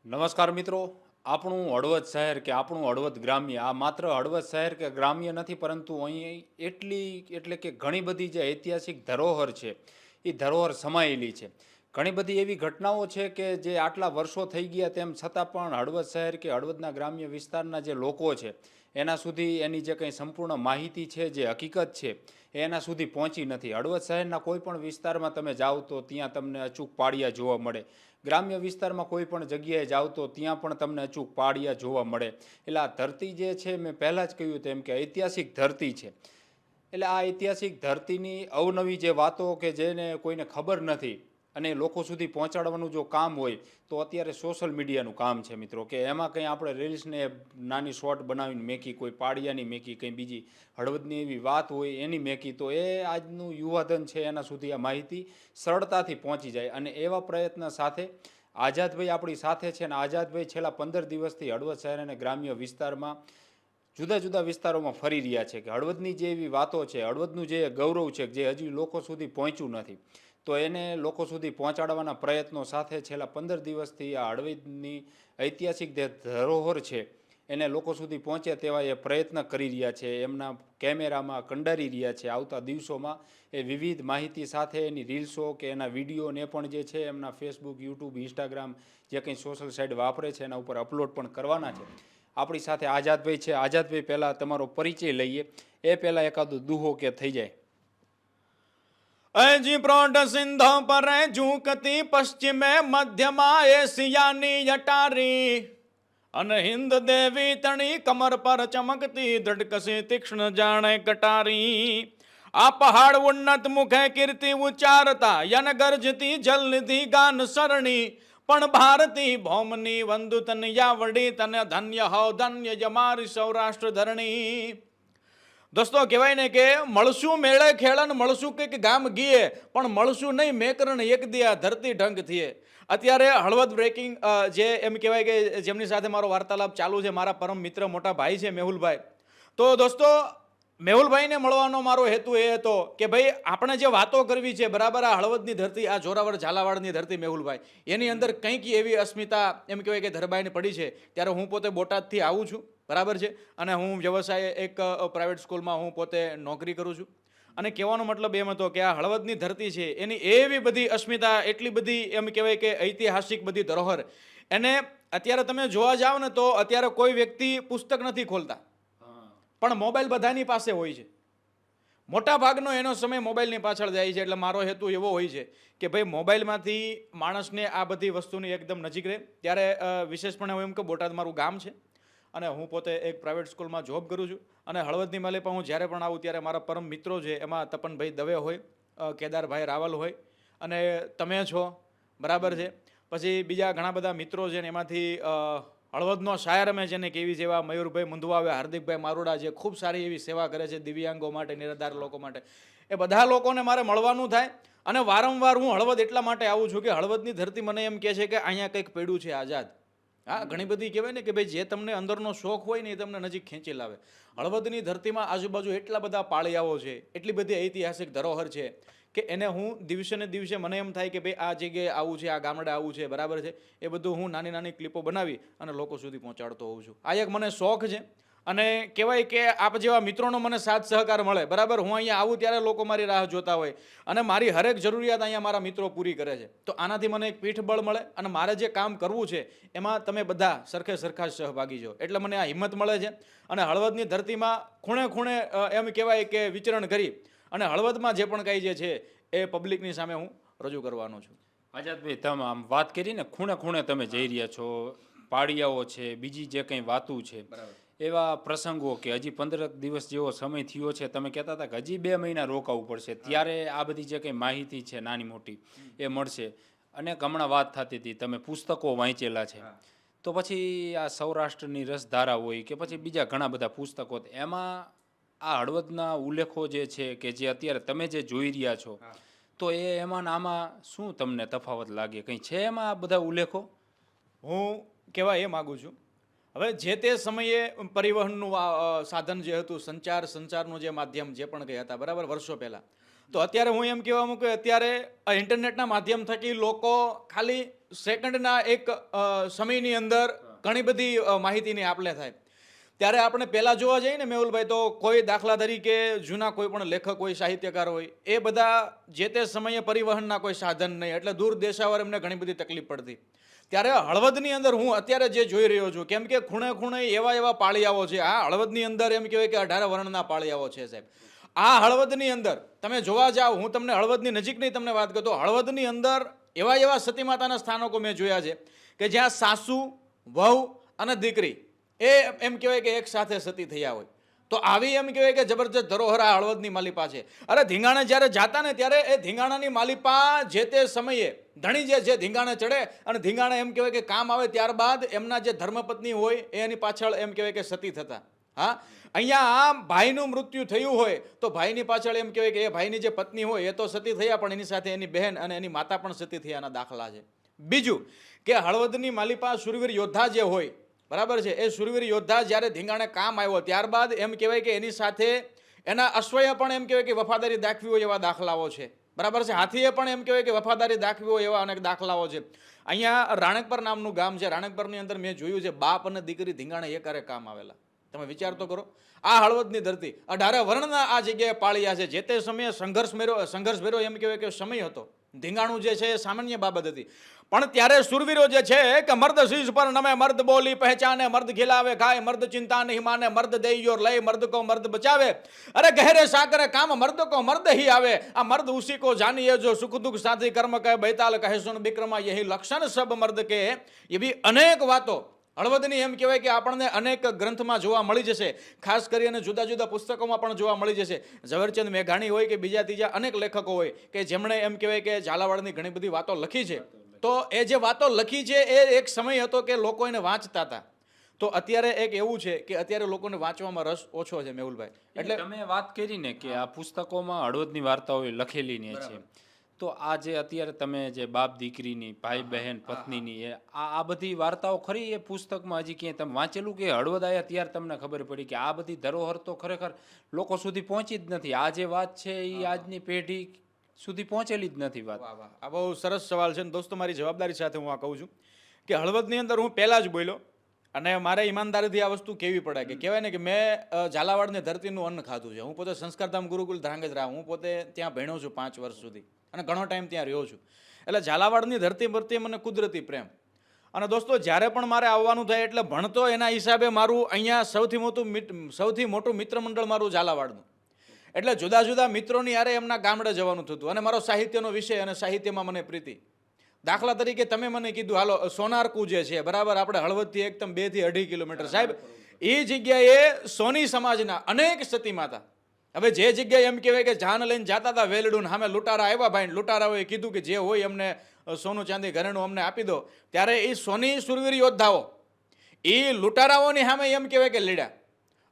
નમસ્કાર મિત્રો, આપણું હળવદ શહેર કે આપણું હળવદ ગ્રામ્ય આ માત્ર હળવદ શહેર કે ગ્રામ્ય નથી, પરંતુ અહીં એટલે કે ઘણી બધી જે ઐતિહાસિક ધરોહર છે એ ધરોહર સમાયેલી છે. ઘણી બધી એવી ઘટનાઓ છે કે જે આટલા વર્ષો થઈ ગયા તેમ છતાં પણ હળવદ શહેર કે હળવદના ગ્રામ્ય વિસ્તારના જે લોકો છે એના સુધી એની જે કંઈ સંપૂર્ણ માહિતી છે, જે હકીકત છે એ એના સુધી પહોંચી નથી. હળવદ શહેરના કોઈ પણ વિસ્તારમાં તમે જાઓ તો ત્યાં તમને અચૂક પાળિયા જોવા મળે. ગ્રામ્ય વિસ્તારમાં કોઈ પણ જગ્યાએ જાઓ તો ત્યાં પણ તમને અચૂક પાળિયા જોવા મળે. એટલે આ ધરતી જે છે, મેં પહેલાં જ કહ્યું તેમ કે ઐતિહાસિક ધરતી છે. એટલે આ ઐતિહાસિક ધરતીની અવનવી જે વાતો કે જેને કોઈને ખબર નથી અને લોકો સુધી પહોંચાડવાનું જો કામ હોય તો અત્યારે સોશિયલ મીડિયાનું કામ છે મિત્રો, કે એમાં કંઈ આપણે રીલ્સને નાની શોર્ટ બનાવીને મેકી, કોઈ પાડિયાની મેકી, કંઈ બીજી હળવદની એવી વાત હોય એની મેકી, તો એ આજનું યુવાધન છે એના સુધી આ માહિતી સરળતાથી પહોંચી જાય. અને એવા પ્રયત્ન સાથે આઝાદભાઈ આપણી સાથે છે, અને આઝાદભાઈ છેલ્લા 15 દિવસથી હળવદ શહેર અને ગ્રામ્ય વિસ્તારમાં જુદા જુદા વિસ્તારોમાં ફરી રહ્યા છે કે હળવદની જે એવી વાતો છે, હળવદનું જે ગૌરવ છે જે હજી લોકો સુધી પહોંચ્યું નથી, તો એને લોકો સુધી પહોંચાડવાના પ્રયત્નો સાથે છેલ્લા 15 દિવસથી આ હળવદની ઐતિહાસિક જે ધરોહર છે એને લોકો સુધી પહોંચે તેવા એ પ્રયત્ન કરી રહ્યા છે. એમના કેમેરામાં કંડારી રહ્યા છે. આવતા દિવસોમાં એ વિવિધ માહિતી સાથે એની રીલ્સો કે એના વિડીયોને પણ જે છે એમના ફેસબુક, યુટ્યુબ, ઇન્સ્ટાગ્રામ જે કંઈ સોશિયલ સાઇટ વાપરે છે એના ઉપર અપલોડ પણ કરવાના છે. આપણી સાથે આઝાદભાઈ છે. આઝાદભાઈ, પહેલાં તમારો પરિચય લઈએ, એ પહેલાં એકાદો દુહો કે થઈ જાય. અજી પ્રોઢ સિંધો પર ઝૂકતી પશ્ચિમે મધ્યમાં એશિયાની અટારી અને હિન્દ દેવી તણી કમર પર ચમકતી ધડકસી તીક્ષ્ણ જાણે કટારી. આ પહાડ ઉન્નત મુખે કીર્તિ ઉચ્ચારતા યન ગર્જતી જલનિધિ ગાન સરણી પણ ભારતી ભૌમની વંદુ તનયાવડી તને ધન્ય હો ધન્ય જમારી સૌરાષ્ટ્ર ધરણી. દોસ્તો, કહેવાય ને કે મળશું મેળે ખેડન મળશું કંઈક ગામ ગીએ પણ મળશું નહીં મેકરણ એક દિયા ધરતી ઢંગ થઈએ. અત્યારે હળવદ બ્રેકિંગ જે એમ કહેવાય કે જેમની સાથે મારો વાર્તાલાપ ચાલુ છે, મારા પરમ મિત્ર મોટા ભાઈ છે મેહુલભાઈ. તો દોસ્તો, મેહુલભાઈને મળવાનો મારો હેતુ એ હતો કે ભાઈ આપણે જે વાતો કરવી છે બરાબર, આ હળવદની ધરતી, આ જોરાવર ઝાલાવાડની ધરતી મેહુલભાઈ, એની અંદર કંઈક એવી અસ્મિતા એમ કહેવાય કે ધરબાઈને પડી છે. ત્યારે હું પોતે બોટાદથી આવું છું, બરાબર છે, અને હું વ્યવસાય એક પ્રાઇવેટ સ્કૂલમાં હું પોતે નોકરી કરું છું. અને કહેવાનો મતલબ એમ હતો કે આ હળવદની ધરતી છે એની એવી બધી અસ્મિતા, એટલી બધી એમ કહેવાય કે ઐતિહાસિક બધી ધરોહર, એને અત્યારે તમે જોવા જાઓ ને તો અત્યારે કોઈ વ્યક્તિ પુસ્તક નથી ખોલતા, પણ મોબાઈલ બધાની પાસે હોય છે. મોટા ભાગનો એનો સમય મોબાઈલની પાછળ જાય છે. એટલે મારો હેતુ એવો હોય છે કે ભાઈ મોબાઈલમાંથી માણસને આ બધી વસ્તુની એકદમ નજીક રહે. ત્યારે વિશેષપણે હું એમ કે બોટાદ મારું ગામ છે અને હું પોતે એક પ્રાઇવેટ સ્કૂલમાં જોબ કરું છું. અને હળવદની માલે પણ હું જ્યારે પણ આવું ત્યારે મારા પરમ મિત્રો છે, એમાં તપનભાઈ દવે હોય, કેદારભાઈ રાવલ હોય, અને તમે છો, બરાબર છે. પછી બીજા ઘણા બધા મિત્રો છે ને એમાંથી હળવદનો શાયર અમે જેને કેવી જેવા મયુરભાઈ મુંદવા આવે, હાર્દિકભાઈ મારુડા જે ખૂબ સારી એવી સેવા કરે છે દિવ્યાંગો માટે, નિરાધાર લોકો માટે. એ બધા લોકોને મારે મળવાનું થાય. અને વારંવાર હું હળવદ એટલા માટે આવું છું કે હળવદની ધરતી મને એમ કહે છે કે અહીંયા કંઈક પડ્યું છે આઝાદ. હા, ઘણી બધી કહેવાય ને કે ભાઈ જે તમને અંદરનો શોખ હોય ને એ તમને નજીક ખેંચી લાવે. હળવદની ધરતીમાં આજુબાજુ એટલા બધા પાળિયાઓ છે, એટલી બધી ઐતિહાસિક ધરોહર છે કે એને હું દિવસે ને દિવસે મને એમ થાય કે ભાઈ આ જગ્યાએ આવું છે, આ ગામડે આવું છે, બરાબર છે. એ બધું હું નાની નાની ક્લિપો બનાવી અને લોકો સુધી પહોંચાડતો હોઉં છું. આ એક મને શોખ છે. અને કહેવાય કે આપ જેવા મિત્રોનો મને સાથ સહકાર મળે, બરાબર. હું અહીંયા આવું ત્યારે લોકો મારી રાહ જોતા હોય અને મારી હરેક જરૂરિયાત અહીંયા મારા મિત્રો પૂરી કરે છે. તો આનાથી મને એક પીઠબળ મળે અને મારે જે કામ કરવું છે એમાં તમે બધા સરખે સરખા સહભાગી છો, એટલે મને આ હિંમત મળે છે. અને હળવદની ધરતીમાં ખૂણે ખૂણે એમ કહેવાય કે વિચરણ કરી અને હળવદમાં જે પણ કંઈ જે છે એ પબ્લિકની સામે હું રજૂ કરવાનો છું. આઝાદભાઈ, તમે આમ વાત કરી ને, ખૂણે ખૂણે તમે જઈ રહ્યા છો, પાળિયાઓ છે, બીજી જે કંઈ વાતું છે, એવા પ્રસંગો કે હજી 15 દિવસ જેવો સમય થયો છે, તમે કહેતા હતા કે હજી 2 મહિના રોકાવું પડશે, ત્યારે આ બધી જે કંઈ માહિતી છે નાની મોટી એ મળશે. અને હમણાં વાત થતી હતી તમે પુસ્તકો વાંચેલા છે, તો પછી આ સૌરાષ્ટ્રની રસધારા હોય કે પછી બીજા ઘણા બધા પુસ્તકો, એમાં આ હળવદના ઉલ્લેખો જે છે કે જે અત્યારે તમે જે જોઈ રહ્યા છો, તો એ એમાં ને આમાં શું તમને તફાવત લાગે? કંઈ છે એમાં આ બધા ઉલ્લેખો? હું કહેવા એ માગું છું, હવે જે તે સમયે પરિવહનનું સાધન જે હતું, સંચારનું જે માધ્યમ જે પણ કંઈ હતા, બરાબર, વર્ષો પહેલાં. તો અત્યારે હું એમ કહેવા માંગુ કે અત્યારે ઇન્ટરનેટના માધ્યમ થકી લોકો ખાલી સેકન્ડના એક સમયની અંદર ઘણી બધી માહિતીની આપલે થાય. ત્યારે આપણે પહેલાં જોવા જઈએ ને મેહુલભાઈ, તો કોઈ દાખલા તરીકે જૂના કોઈ પણ લેખક હોય, સાહિત્યકાર હોય, એ બધા જે તે સમયે પરિવહનના કોઈ સાધન નહીં, એટલે દૂર દેશાવર એમને ઘણી બધી તકલીફ પડતી. ત્યારે હળવદની અંદર હું અત્યારે જે જોઈ રહ્યો છું, કેમ કે ખૂણે ખૂણે એવા પાળિયાઓ છે. આ હળવદની અંદર એમ કહેવાય કે 18 વર્ણના પાળિયાઓ છે સાહેબ. આ હળવદની અંદર તમે જોવા જાઓ, હું તમને હળવદની નજીકની તમને વાત કરું તો હળવદની અંદર એવા સતી માતાના સ્થાનકો મેં જોયા છે કે જ્યાં સાસુ, વહુ અને દીકરી એ એમ કહેવાય કે એક સાથે સતી થયા હોય. તો આવી એમ કહેવાય કે જબરજસ્ત ધરોહર આ હળવદની માલિપા છે. અરે ધીંગાણે જ્યારે જાતા ને ત્યારે એ ધીંગાણાની માલિપા જે તે સમયે ધણી જે ધીંગાણે ચડે અને ધીંગાણે એમ કહેવાય કે કામ આવે ત્યારબાદ એમના જે ધર્મપત્ની હોય એની પાછળ એમ કહેવાય કે સતી થતા. હા, અહીંયા આ ભાઈનું મૃત્યુ થયું હોય તો ભાઈની પાછળ એમ કહેવાય કે એ ભાઈની જે પત્ની હોય એ તો સતી થયા, પણ એની સાથે એની બહેન અને એની માતા પણ સતી થયાના દાખલા છે. બીજું કે હળવદની માલિપા શૂરવીર યોદ્ધા જે હોય, બરાબર છે, એ શૂરવીર યોદ્ધા જ્યારે ધીંગાણે કામ આવ્યો ત્યારબાદ એમ કહેવાય કે એની સાથે એના અશ્વએ પણ એમ કહેવાય કે વફાદારી દાખવી હોય એવા દાખલાઓ છે. બરાબર છે, હાથીએ પણ એમ કહેવાય કે વફાદારી દાખવી હોય એવા અનેક દાખલાઓ છે. અહીંયા રાણકપર નામનું ગામ છે. રાણકપરની અંદર મેં જોયું છે બાપ અને દીકરી ધીંગાણે એકારે કામ આવેલા. તમે વિચાર તો કરો, આ હળવદની ધરતી 18 વર્ણના આ જગ્યાએ પાળિયા છે. જે તે સમયે સંઘર્ષભેરો એમ કહેવાય કે સમય હતો. ધીંગાણું જે છે એ સામાન્ય બાબત હતી, પણ ત્યારે સુરવીરો જે છે કે મર્દ શીશ પર નમે, મર્દ બોલી પહેચાને, મર્દ ખિલાવે ખાય, મર્દ ચિંતા નહીં માને, મર્દ દઈયો લય, મર્દ કો મર્દ બચાવે, અરે ગહેરે સાગરે કામ મર્દ કો મર્દ ही આવે, આ મર્દ उसी को जानिए जो सुख दुख साथी कर्म કહે, बैताल કહે सुन बिक्रमा, यही लक्षण सब मर्द के. એવી અનેક વાતો હળવદની એમ કહેવાય કે આપણને અનેક ગ્રંથમાં જોવા મળી જશે. ખાસ કરીને જુદા જુદા પુસ્તકોમાં પણ જોવા મળી જશે. ઝવેરચંદ મેઘાણી હોય કે બીજા ત્રીજા અનેક લેખકો હોય કે જેમણે એમ કહેવાય કે ઝાલાવાડની ઘણી બધી વાતો લખી છે. તો એ જે વાતો લખી છે એ એક સમય હતો કે લોકો એને વાંચતા હતા. તો અત્યારે એક એવું છે કે અત્યારે લોકોને વાંચવામાં રસ ઓછો છે મેહુલભાઈ. એટલે તમે વાત કરી ને કે આ પુસ્તકોમાં હળવદની વાર્તાઓ લખેલી ને છે, તો આ જે અત્યારે તમે જે બાપ દીકરીની, ભાઈ બહેન પત્નીની આ બધી વાર્તાઓ ખરી એ પુસ્તકમાં હજી ક્યાંય તમે વાંચેલું કે હળવદ આવ્યા ત્યારે તમને ખબર પડી કે આ બધી ધરોહર તો ખરેખર લોકો સુધી પહોંચી જ નથી? આ જે વાત છે એ આજની પેઢી સુધી પહોંચેલી જ નથી વાત. આ બહુ સરસ સવાલ છે ને દોસ્તો. મારી જવાબદારી સાથે હું આ કહું છું કે હળવદની અંદર હું પહેલાં જ બોલ્યો અને મારે ઈમાનદારીથી આ વસ્તુ કહેવી પડે કે કહેવાય ને કે મેં ઝાલાવાડની ધરતીનું અન્ન ખાધું છે. હું પોતે સંસ્કારધામ ગુરુકુલ ધ્રાંગધ્રા, હું પોતે ત્યાં ભણ્યો છું 5 વર્ષ સુધી અને ઘણો ટાઈમ ત્યાં રહ્યો છું. એટલે ઝાલાવાડની ધરતી પ્રત્યે મને કુદરતી પ્રેમ. અને દોસ્તો જ્યારે પણ મારે આવવાનું થાય એટલે ભણતો એના હિસાબે મારું અહીંયા સૌથી મોટું મિત્ર મંડળ મારું ઝાલાવાડનું. એટલે જુદા જુદા મિત્રોની યારે એમના ગામડે જવાનું થતું. અને મારો સાહિત્યનો વિષય અને સાહિત્યમાં મને પ્રીતિ. દાખલા તરીકે તમે મને કીધું હાલો સોનારકુ જે છે, બરાબર, આપણે હળવદથી એકદમ 2 થી 2.5 કિલોમીટર સાહેબ, એ જગ્યાએ સોની સમાજના અનેક સતી માતા. હવે જે જગ્યાએ એમ કહેવાય કે જાન લઈને જતા હતા વેલડું, સામે લૂંટારા આવ્યા ભાઈ, લૂંટારાઓએ કીધું કે જે હોય એમને સોનું ચાંદી ઘરેણું અમને આપી દો. ત્યારે એ સોની સુરવીર યોદ્ધાઓ એ લૂંટારાઓની સામે એમ કહેવાય કે લડ્યા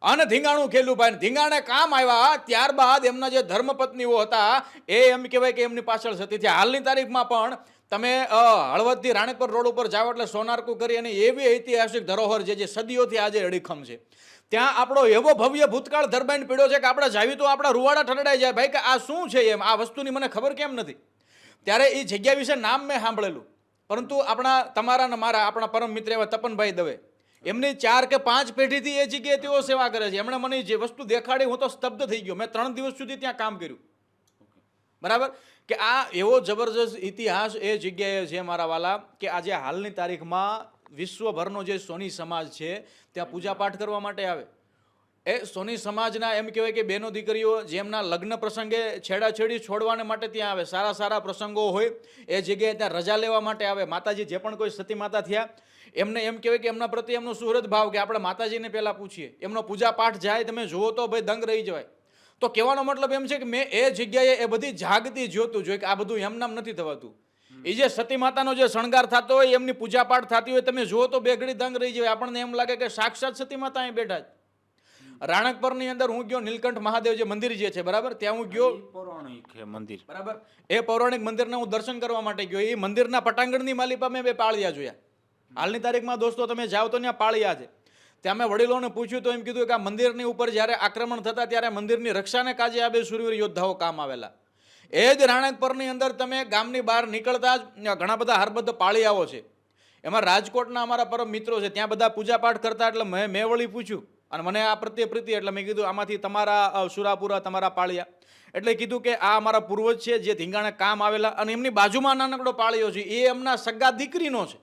અને ધીંગાણું ખેલું ભાઈ. ધીંગાણે કામ આવ્યા ત્યારબાદ એમના જે ધર્મપત્નીઓ હતા એ એમ કહેવાય કે એમની પાછળ સતી થયા. હાલની તારીખમાં પણ તમે હળવદથી રાણકપર રોડ ઉપર જાઓ એટલે સોનારકુ કરી અને એવી ઐતિહાસિક ધરોહર જે સદીઓથી આજે અડીખમ છે, ત્યાં આપણો એવો ભવ્ય ભૂતકાળ ધરબાઈને પીડ્યો છે કે આપણે જાવી તો આપણા રૂવાડા ઠરડાઈ જાય ભાઈ કે આ શું છે એમ, આ વસ્તુની મને ખબર કેમ નથી. ત્યારે એ જગ્યા વિશે નામ મેં સાંભળેલું, પરંતુ તમારા ને મારા આપણા પરમ મિત્ર એવા તપનભાઈ દવે, એમની 4 કે 5 પેઢીથી એ જગ્યાએ તેઓ સેવા કરે છે. એમણે મને જે વસ્તુ દેખાડી હું તો સ્તબ્ધ થઈ ગયો. મેં 3 દિવસ સુધી ત્યાં કામ કર્યું. બરાબર કે આ એવો જબરજસ્ત ઇતિહાસ એ જગ્યાએ છે મારા વાલા કે આજે હાલની તારીખમાં વિશ્વભરનો જે સોની સમાજ છે ત્યાં પૂજાપાઠ કરવા માટે આવે. એ સોની સમાજના એમ કહેવાય કે બેનો દીકરીઓ જેમના લગ્ન પ્રસંગે છેડાછેડી છોડવાને માટે ત્યાં આવે. સારા પ્રસંગો હોય એ જગ્યાએ ત્યાં રજા લેવા માટે આવે. માતાજી જે પણ કોઈ સતી માતા થયા એમને એમ કહેવાય કે એમના પ્રત્યે એમનો સુહૃદ ભાવ કે આપણે માતાજીને પહેલાં પૂછીએ. એમનો પૂજાપાઠ જાય તમે જુઓ તો ભાઈ દંગ રહી જવાય. તો કહેવાનો મતલબ એમ છે કે મેં એ જગ્યાએ એ બધી જાગતી જોતું જોઈ કે આ બધું એમનામ નથી થવાતું. એ જે સતી માતાનો જે શણગાર થતો હોય એમની પૂજાપાઠ થતી હોય તમે જુઓ તો બે ઘડી દંગ રહી જાય. આપણને એમ લાગે કે સાક્ષાત સતી માતા અહીં બેઠા જ. રાણકપરની અંદર હું ગયો, નીલકંઠ મહાદેવ જે મંદિર જે છે, બરાબર, ત્યાં હું ગયો. પૌરાણિક મંદિર, બરાબર, એ પૌરાણિક મંદિરના હું દર્શન કરવા માટે ગયો. એ મંદિરના પટાંગણની માલિપા મેં 2 પાળિયા જોયા. હાલની તારીખમાં દોસ્તો તમે જાઓ તો ત્યાં પાળિયા છે. ત્યાં મેં વડીલોને પૂછ્યું તો એમ કીધું કે આ મંદિરની ઉપર જ્યારે આક્રમણ થતા ત્યારે મંદિરની રક્ષાને કાજે આ 2 શૂરવીર યોદ્ધાઓ કામ આવેલા. એ જ રાણકપરની અંદર તમે ગામની બહાર નીકળતા જ ઘણા બધા હરબદ્ધ પાળિયાઓ છે. એમાં રાજકોટના અમારા પરમ મિત્રો છે, ત્યાં બધા પૂજાપાઠ કરતા, એટલે મેં વળી પૂછ્યું અને મને આ પ્રત્યે પ્રીતિ, એટલે મેં કીધું આમાંથી તમારા સુરાપુરા, તમારા પાળિયા, એટલે કીધું કે આ અમારા પૂર્વજ છે જે ધીંગાણે કામ આવેલા, અને એમની બાજુમાં નાનકડો પાળિયો છે એ એમના સગા દીકરીનો છે.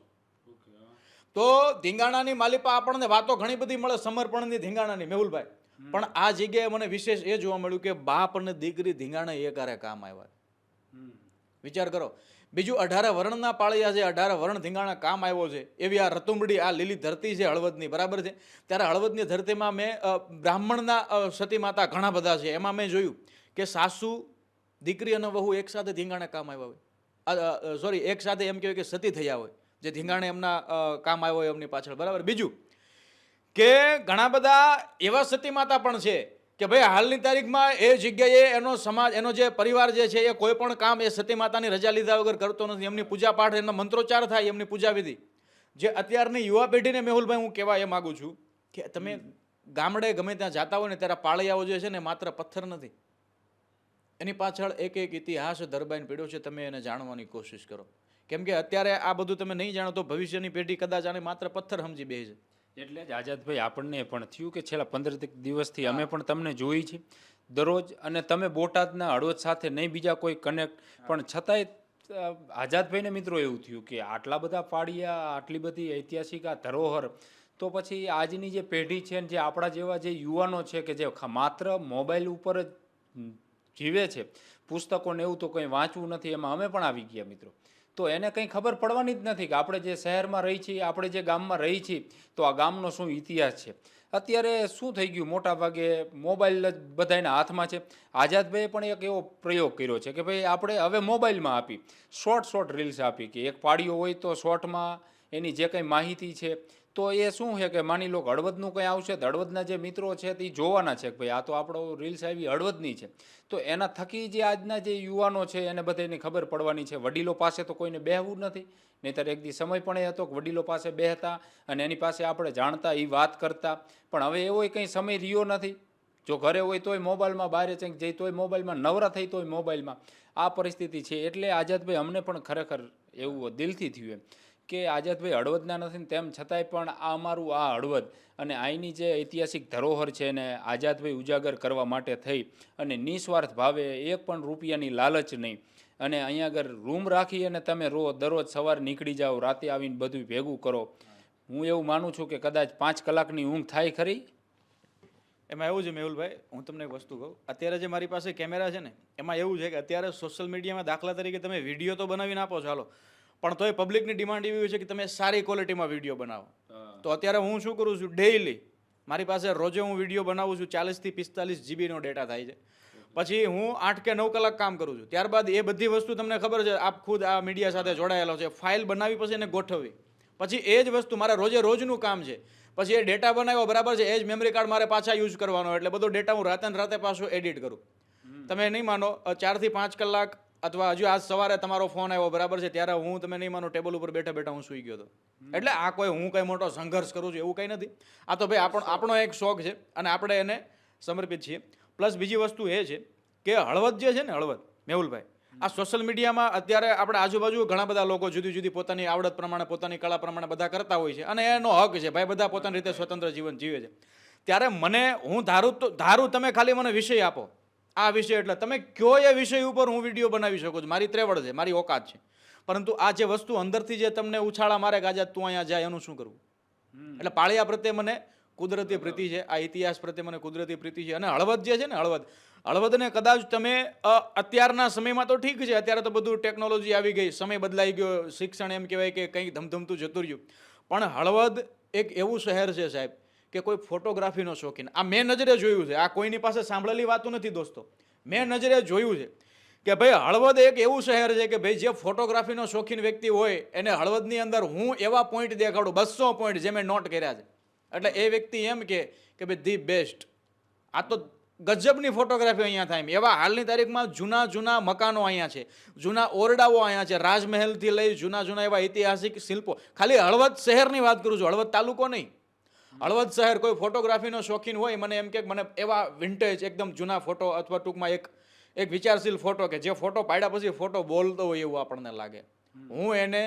તો ધીંગાણાની માલિપા આપણને વાતો ઘણી બધી મળે, સમર્પણની ધીંગાણાની, મેહુલભાઈ. પણ આ જગ્યાએ મને વિશેષ એ જોવા મળ્યું કે બાપ અને દીકરી ધીંગાણા એકારે કામ આવ્યા. વિચાર કરો. બીજું 18 વર્ણના પાળિયા છે, 18 વર્ણ ધીંગાણા કામ આવ્યો છે. એવી આ રતુંબડી, આ લીલી ધરતી છે હળવદની, બરાબર છે. ત્યારે હળવદની ધરતીમાં મેં બ્રાહ્મણના સતી માતા ઘણા બધા છે, એમાં મેં જોયું કે સાસુ, દીકરી અને વહુ એક સાથે ધીંગાણે કામ આવ્યા હોય, સોરી એક સાથે એમ કહેવાય કે સતી થયા હોય, જે ધીંગાણે એમના કામ આવ્યો હોય એમની પાછળ, બરાબર. બીજું કે ઘણા બધા એવા સતી માતા પણ છે કે ભાઈ હાલની તારીખમાં એ જગ્યાએ એનો સમાજ, એનો જે પરિવાર જે છે એ કોઈ પણ કામ એ સતી માતાની રજા લીધા વગર કરતો નથી. એમની પૂજા પાઠ, એમનો મંત્રોચ્ચાર થાય, એમની પૂજા વિધિ. જે અત્યારની યુવા પેઢીને મેહુલભાઈ હું કહેવા એ માગું છું કે તમે ગામડે ગમે ત્યાં જાતા હોય ને ત્યારે પાળિયાઓ જે છે ને માત્ર પથ્થર નથી, એની પાછળ એક એક ઇતિહાસ ધરબાઈને પીડ્યો છે. તમે એને જાણવાની કોશિશ કરો, કેમ કે અત્યારે આ બધું તમે નહીં જાણો તો ભવિષ્યની પેઢી કદાચ આને માત્ર પથ્થર સમજી બેસે છે. એટલે જ આઝાદભાઈ આપણને પણ થયું કે છેલ્લા 15 દિવસથી અમે પણ તમને જોઈ છે દરરોજ, અને તમે બોટાદના હળવદ સાથે નહીં બીજા કોઈ કનેક્ટ, પણ છતાંય આઝાદભાઈને મિત્રો એવું થયું કે આટલા બધા પાળિયા, આટલી બધી ઐતિહાસિક આ ધરોહર, તો પછી આજની જે પેઢી છે ને, જે આપણા જેવા જે યુવાનો છે કે જે માત્ર મોબાઈલ ઉપર જ જીવે છે, પુસ્તકોને એવું તો કંઈ વાંચવું નથી, એમાં અમે પણ આવી ગયા મિત્રો. તો એને કંઈ ખબર પડવાની જ નથી કે આપણે જે શહેરમાં રહી છીએ, આપણે જે ગામમાં રહી છીએ, તો આ ગામનો શું ઇતિહાસ છે. અત્યારે શું થઈ ગયું, મોટા ભાગે મોબાઈલ જ બધાના હાથમાં છે. આઝાદભાઈએ પણ એક એવો પ્રયોગ કર્યો છે કે ભાઈ આપણે હવે મોબાઈલમાં આપી શોર્ટ રીલ્સ આપી, કે એક પાળીઓ હોય તો શોર્ટમાં એની જે કંઈ માહિતી છે, તો એ શું છે કે માની લો હળવદનું કંઈ આવશે તો હળવદના જે મિત્રો છે તે જોવાના છે કે ભાઈ આ તો આપણો રીલ્સ આવી હળવદની છે. તો એના થકી જે આજના જે યુવાનો છે એને બધાની ખબર પડવાની છે. વડીલો પાસે તો કોઈને બેહવું નથી, નહીંતર એક દી સમય પણ એ હતો કે વડીલો પાસે બેહતા અને એની પાસે આપણે જાણતા, એ વાત કરતા. પણ હવે એવો કંઈ સમય રહ્યો નથી. જો ઘરે હોય તોય મોબાઈલમાં, બહાર કંઈક જઈ તોય મોબાઈલમાં, નવરા થઈ તોય મોબાઈલમાં. આ પરિસ્થિતિ છે. એટલે આઝાદભાઈ અમને પણ ખરેખર એવું દિલથી થયું એમ કે આઝાદભાઈ હળવદના નથી ને તેમ છતાંય પણ આ અમારું આ હળવદ અને અહીંની જે ઐતિહાસિક ધરોહર છે એને આઝાદભાઈ ઉજાગર કરવા માટે થઈ અને નિસ્વાર્થ ભાવે એક પણ રૂપિયાની લાલચ નહીં, અને અહીંયા આગળ રૂમ રાખી અને તમે દરરોજ સવારે નીકળી જાઓ, રાતે આવીને બધું ભેગું કરો. હું એવું માનું છું કે કદાચ 5 કલાકની ઊંઘ થાય ખરી. એમાં એવું છે મેહુલભાઈ, હું તમને એક વસ્તુ કહું. અત્યારે જે મારી પાસે કેમેરા છે ને, એમાં એવું છે કે અત્યારે સોશિયલ મીડિયામાં દાખલા તરીકે તમે વિડીયો તો બનાવીને આપો ચાલો, પણ તોય પબ્લિકની ડિમાન્ડ એવી હોય છે કે તમે સારી ક્વોલિટીમાં વિડીયો બનાવો. તો અત્યારે હું શું કરું છું, ડેઈલી મારી પાસે રોજે હું વિડીયો બનાવું છું, 40 થી 45 જીબીનો ડેટા થાય છે. પછી હું 8 કે 9 કલાક કામ કરું છું. ત્યારબાદ એ બધી વસ્તુ તમને ખબર છે, આપ ખુદ આ મીડિયા સાથે જોડાયેલો છે, ફાઇલ બનાવી પછી એને ગોઠવવી, પછી એ જ વસ્તુ મારે રોજનું કામ છે. પછી એ ડેટા બનાવ્યો, બરાબર છે, એ જ મેમરી કાર્ડ મારે પાછા યુઝ કરવાનો, એટલે બધો ડેટા હું રાતે પાછું એડિટ કરું. તમે નહીં માનો, 4 થી 5 કલાક, અથવા હજુ આજ સવારે તમારો ફોન આવ્યો, બરાબર છે, ત્યારે હું, તમે નહીં માનો, ટેબલ ઉપર બેઠા હું સૂઈ ગયો હતો. એટલે આ કોઈ હું કંઈ મોટો સંઘર્ષ કરું છું એવું કંઈ નથી. આ તો ભાઈ આપણો એક શોખ છે અને આપણે એને સમર્પિત છીએ. પ્લસ બીજી વસ્તુ એ છે કે હળવદ જે છે ને, હળવદ મેહુલભાઈ, આ સોશિયલ મીડિયામાં અત્યારે આપણે આજુબાજુ ઘણા બધા લોકો જુદી પોતાની આવડત પ્રમાણે, પોતાની કળા પ્રમાણે બધા કરતા હોય છે, અને એનો હક છે ભાઈ, બધા પોતાની રીતે સ્વતંત્ર જીવન જીવે છે. ત્યારે હું ધારું તમે ખાલી મને વિષય આપો, આ વિષય એટલે તમે કયો એ વિષય ઉપર હું વિડીયો બનાવી શકું છું, મારી ત્રેવડ છે, મારી ઓકાત છે. પરંતુ આ જે વસ્તુ અંદરથી જે તમને ઉછાળા મારે કે આજે તું અહીંયા જાય, એનું શું કરવું? એટલે પાળિયા પ્રત્યે મને કુદરતી પ્રીતિ છે, આ ઇતિહાસ પ્રત્યે મને કુદરતી પ્રીતિ છે. અને હળવદ જે છે ને, હળવદને કદાચ તમે અત્યારના સમયમાં તો ઠીક છે, અત્યારે તો બધું ટેકનોલોજી આવી ગઈ, સમય બદલાઈ ગયો, શિક્ષણ એમ કહેવાય કે કંઈક ધમધમતું જતું રહ્યું. પણ હળવદ એક એવું શહેર છે સાહેબ કે કોઈ ફોટોગ્રાફીનો શોખીન, આ મેં નજરે જોયું છે, આ કોઈની પાસે સાંભળેલી વાતું નથી દોસ્તો, મેં નજરે જોયું છે કે ભાઈ હળવદ એક એવું શહેર છે કે ભાઈ જે ફોટોગ્રાફીનો શોખીન વ્યક્તિ હોય એને હળવદની અંદર હું એવા પોઈન્ટ દેખાડું, 200 પોઈન્ટ જે મેં નોટ કર્યા છે. એટલે એ વ્યક્તિ એમ કે ભાઈ ધી બેસ્ટ, આ તો ગજબની ફોટોગ્રાફી અહીંયા થાય. એવા હાલની તારીખમાં જૂના મકાનો અહીંયા છે, જૂના ઓરડાઓ અહીંયા છે, રાજમહેલથી લઈ જૂના એવા ઐતિહાસિક શિલ્પો. ખાલી હળવદ શહેરની વાત કરું છું, હળવદ તાલુકો નહીં. હળવદ શહેર કોઈ ફોટોગ્રાફીનો શોખીન હોય, મને એમ કે મને એવા વિન્ટેજ એકદમ જૂના ફોટો, અથવા ટૂંકમાં એક એક વિચારશીલ ફોટો કે જે ફોટો પાડ્યા પછી ફોટો બોલતો હોય એવું આપણને લાગે. હું એને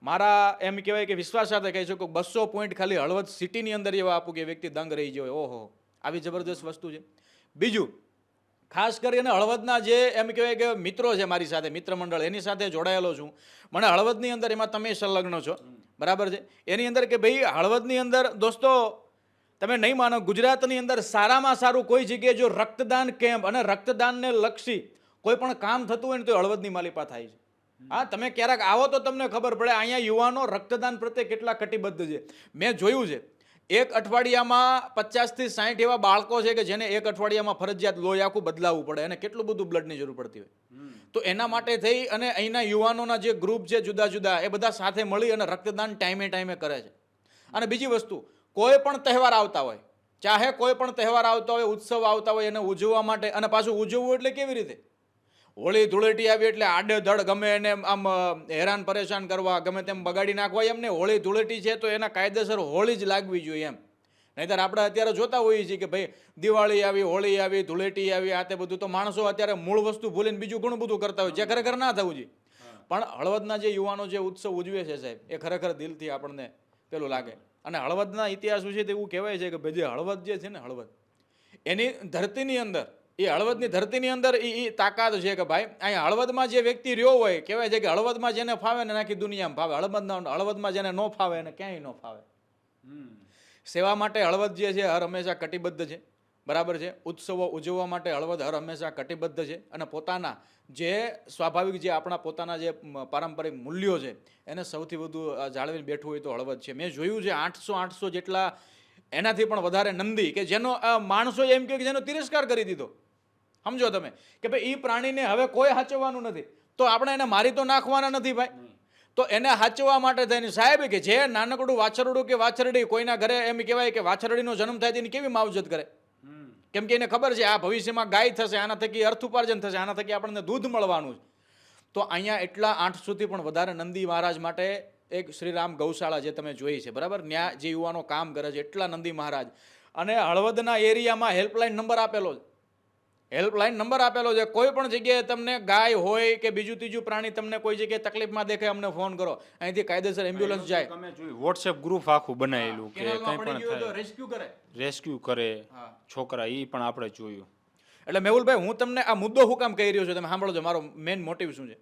મારા એમ કહેવાય કે વિશ્વાસ સાથે કહી શકું 200 પોઈન્ટ ખાલી હળવદ સિટીની અંદર એવા આપું કે વ્યક્તિ દંગ રહી ગયો. ઓહો, આવી જબરદસ્ત વસ્તુ છે. બીજું, ખાસ કરીને હળવદના જે એમ કહેવાય કે મિત્રો છે મારી સાથે, મિત્ર મંડળ, એની સાથે જોડાયેલો છું. મને હળવદની અંદર, એમાં તમે સંલગ્ન છો, બરાબર છે, એની અંદર કે ભાઈ હળવદની અંદર દોસ્તો તમે નહીં માનો, ગુજરાતની અંદર સારામાં સારું કોઈ જગ્યાએ જો રક્તદાન કેમ્પ અને રક્તદાનને લક્ષી કોઈ પણ કામ થતું હોય ને તો હળવદની માલિપા થાય છે. હા, તમે ક્યારેક આવો તો તમને ખબર પડે અહીંયા યુવાનો રક્તદાન પ્રત્યે કેટલા કટિબદ્ધ છે. મેં જોયું છે એક અઠવાડિયામાં 50 થી 60 એવા બાળકો છે કે જેને એક અઠવાડિયામાં ફરજિયાત લોહી આખું બદલાવવું પડે અને કેટલું બધું બ્લડની જરૂર પડતી હોય. તો એના માટે થઈ અને અહીંના યુવાનોના જે ગ્રુપ છે જુદા જુદા, એ બધા સાથે મળી અને રક્તદાન ટાઈમે ટાઈમે કરે છે. અને બીજી વસ્તુ, કોઈ પણ તહેવાર આવતા હોય, ચાહે કોઈ પણ તહેવાર આવતા હોય, ઉત્સવ આવતા હોય, એને ઉજવવા માટે, અને પાછું ઉજવવું એટલે કેવી રીતે, હોળી ધૂળેટી આવી એટલે આડેધડ ગમે એને આમ હેરાન પરેશાન કરવા, ગમે તેમ બગાડી નાખવા, એમને હોળી ધૂળેટી છે તો એના કાયદેસર હોળી જ લાગવી જોઈએ એમ. નહીંતર આપણે અત્યારે જોતા હોઈએ છીએ કે ભાઈ દિવાળી આવી, હોળી આવી, ધૂળેટી આવી, આ તે બધું, તો માણસો અત્યારે મૂળ વસ્તુ ભૂલીને બીજું ઘણું બધું કરતા હોય જે ખરેખર ના થવું જોઈએ. પણ હળવદના જે યુવાનો જે ઉત્સવ ઉજવે છે સાહેબ, એ ખરેખર દિલથી આપણને પેલું લાગે. અને હળવદના ઇતિહાસ વિશે તો એવું કહેવાય છે કે ભાઈ જે હળવદ જે છે ને, હળવદ એની ધરતીની અંદર, એ હળવદની ધરતીની અંદર એ તાકાત છે કે ભાઈ અહીંયા હળવદમાં જે વ્યક્તિ રહ્યો હોય, કહેવાય છે કે હળવદમાં જેને ફાવે ને આખી દુનિયામાં ફાવે, હળવદમાં જેને ન ફાવે એને ક્યાંય ન ફાવે. સેવા માટે હળવદ જે છે હર હંમેશા કટિબદ્ધ છે, બરાબર છે. ઉત્સવો ઉજવવા માટે હળવદ હર હંમેશા કટિબદ્ધ છે. અને પોતાના જે સ્વાભાવિક જે આપણા પોતાના જે પારંપરિક મૂલ્યો છે એને સૌથી વધુ જાળવીને બેઠું હોય તો હળવદ છે. મેં જોયું છે 800 જેટલા, એનાથી પણ વધારે નંદી કે જેનો માણસો એમ કહે કે જેનો તિરસ્કાર કરી દીધો. સમજો તમે કે ભાઈ એ પ્રાણીને હવે કોઈ સાચવવાનું નથી, તો આપણે એને મારી તો નાખવાના નથી ભાઈ. તો એને સાચવવા માટે થઈને સાહેબ કે જે નાનકડું વાછરડું કે વાછરડી કોઈના ઘરે એમ કહેવાય કે વાછરડીનો જન્મ થાય તેની કેવી માવજત કરે, કેમ કે એને ખબર છે આ ભવિષ્યમાં ગાય થશે, આના થકી અર્થ ઉપાર્જન થશે, આના થકી આપણને દૂધ મળવાનું છે. તો અહીંયા એટલા 800 થી પણ વધારે નંદી મહારાજ માટે એક શ્રીરામ ગૌશાળા જે તમે જોઈ છે, બરાબર, ત્યાં જે યુવાનો કામ કરે છે એટલા નંદી મહારાજ. અને હળવદના એરિયામાં હેલ્પલાઇન નંબર આપેલો છે, હેલ્પલાઇન નંબર આપેલો છે. કોઈ પણ જગ્યાએ તમને ગાય હોય કે બીજું ત્રીજું પ્રાણી તમને કોઈ જગ્યાએ તકલીફમાં દેખાય, અમને ફોન કરો, અહીંથી કાયદેસર એમ્બ્યુલન્સ જાય. તમે જોયું વોટ્સએપ ગ્રુપ આખું બનાવેલું કે કંઈ પણ થાય રેસ્ક્યુ કરે, રેસ્ક્યુ કરે છોકરા, એ પણ આપણે જોયું. એટલે મેહુલભાઈ, હું તમને આ મુદ્દો હું કામ કહી રહ્યો છું, તમે સાંભળો છો, મારો મેઇન મોટિવ શું છે.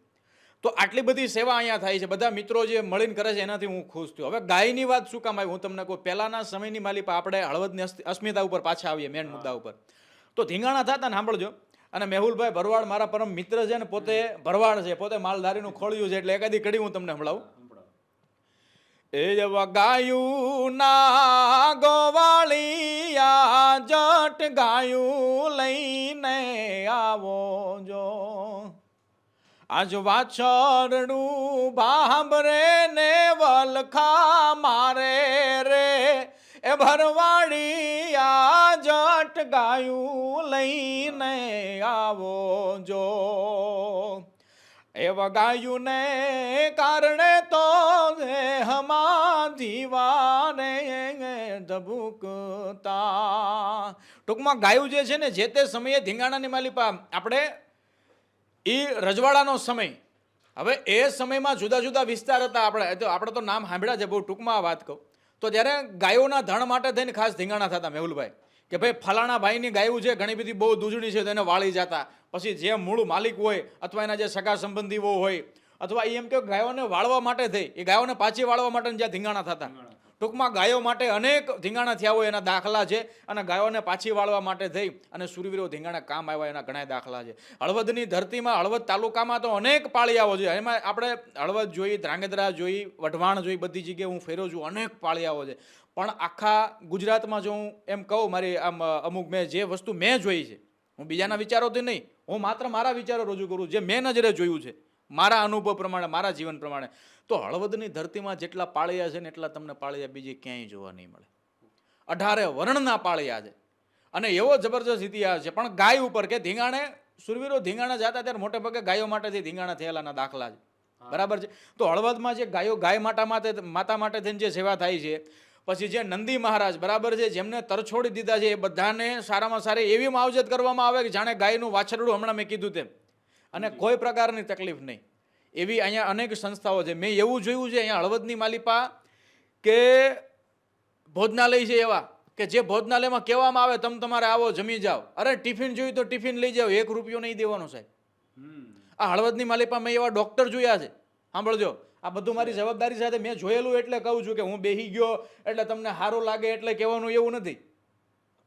તો આટલી બધી સેવા અહીંયા થાય છે, બધા મિત્રો જે મળીને કરે છે એનાથી હું ખુશ છું. હવે ગાયની વાત શું કામ આવી હું તમને કહું. પહેલાના સમયની માલિપા, આપણે હળવદની અસ્મિતા ઉપર પાછા આવીએ, મેન મુદ્દા ઉપર. તો ધીંગાણા થતા ને, સાંભળજો. અને મેહુલભાઈ ભરવાડ મારા પરમ મિત્ર છે ને, પોતે ભરવાડ છે, પોતે માલધારીનું ખોળ્યું છે, એટલે એકાદી કડી હું તમને સંભળાવું. એ વગાયું ના ગોવાળિયા જટ ગાયું લઈને આવો જો, આજ વાછરડું ભાંભરે ને વલખા મારે રે, એ ભરવાડિયા જટ ગાયું લઈને આવો જો, એ વગાયું ને કારણે તો હમા જીવાને ધબુકતા. ટૂંકમાં ગાયું જે છે ને, જે તે સમયે ધીંગાણાની માલિપા, આપણે એ રજવાડાનો સમય, હવે એ સમયમાં જુદા જુદા વિસ્તાર હતા. આપણે તો નામ સાંભળ્યા છે, બહુ ટૂંકમાં વાત કહું તો ત્યારે ગાયોના ધણ માટે થઈને ખાસ ધીંગાણા થતા મેહુલભાઈ, કે ભાઈ ફલાણા ભાઈની ગાયું છે, ઘણી બધી બહુ દૂધણી છે, તો એને વાળી જતા. પછી જે મૂળ માલિક હોય અથવા એના જે સગા સંબંધીઓ હોય, અથવા એમ કે ગાયોને વાળવા માટે થઈ, એ ગાયોને પાછી વાળવા માટે જ્યાં ધીંગાણા થતા. ટૂંકમાં ગાયો માટે અનેક ધીંગાણા થયા હોય એના દાખલા છે, અને ગાયોને પાછી વાળવા માટે થઈ અને સુરવીરો ધીંગાણા કામ આવ્યા એના ઘણા દાખલા છે. હળવદની ધરતીમાં, હળવદ તાલુકામાં તો અનેક પાળિયાઓ છે. એમાં આપણે હળવદ જોઈ, ધ્રાંગધ્રા જોઈ, વઢવાણ જોઈ, બધી જગ્યાએ હું ફેર્યો છું, અનેક પાળિયાઓ છે. પણ આખા ગુજરાતમાં જો હું એમ કહું, મારી આમ અમુક મેં જે વસ્તુ મેં જોઈ છે, હું બીજાના વિચારોથી નહીં, હું માત્ર મારા વિચારો રજૂ કરું, જે મેં નજરે જોયું છે, મારા અનુભવ પ્રમાણે, મારા જીવન પ્રમાણે. તો હળવદની ધરતીમાં જેટલા પાળિયા છે ને, એટલા તમને પાળિયા બીજે ક્યાંય જોવા નહીં મળે. 18 વર્ણના પાળિયા છે, અને એવો જબરજસ્ત ઇતિહાસ છે. પણ ગાય ઉપર કે ધીંગાણે, સુરવીરો ધીંગાણા જતા ત્યારે મોટે ભાગે ગાયો માટેથી ધીંગાણા થયેલાના દાખલા છે, બરાબર છે. તો હળવદમાં જે ગાયો, ગાય માતા માટે થઈને જે સેવા થાય છે, પછી જે નંદી મહારાજ બરાબર છે, જેમને તરછોડી દીધા છે, એ બધાને સારામાં સારી એવી માવજત કરવામાં આવે કે જાણે ગાયનું વાછરડું, હમણાં મેં કીધું તેમ, અને કોઈ પ્રકારની તકલીફ નહીં. એવી અહીંયા અનેક સંસ્થાઓ છે. મેં એવું જોયું છે અહીંયા હળવદની માલિપા કે ભોજનાલય છે એવા કે જે ભોજનાલયમાં કહેવામાં આવે તમે તમારે આવો જમી જાઓ, અરે ટિફિન જોયું તો ટિફિન લઈ જાઓ, 1 રૂપિયો નહીં દેવાનો સાહેબ. આ હળવદની માલિપા મેં એવા ડોક્ટર જોયા છે. સાંભળજો, આ બધું મારી જવાબદારી સાથે મેં જોયેલું એટલે કહું છું કે હું બેહી ગયો એટલે તમને સારું લાગે એટલે કહેવાનું એવું નથી.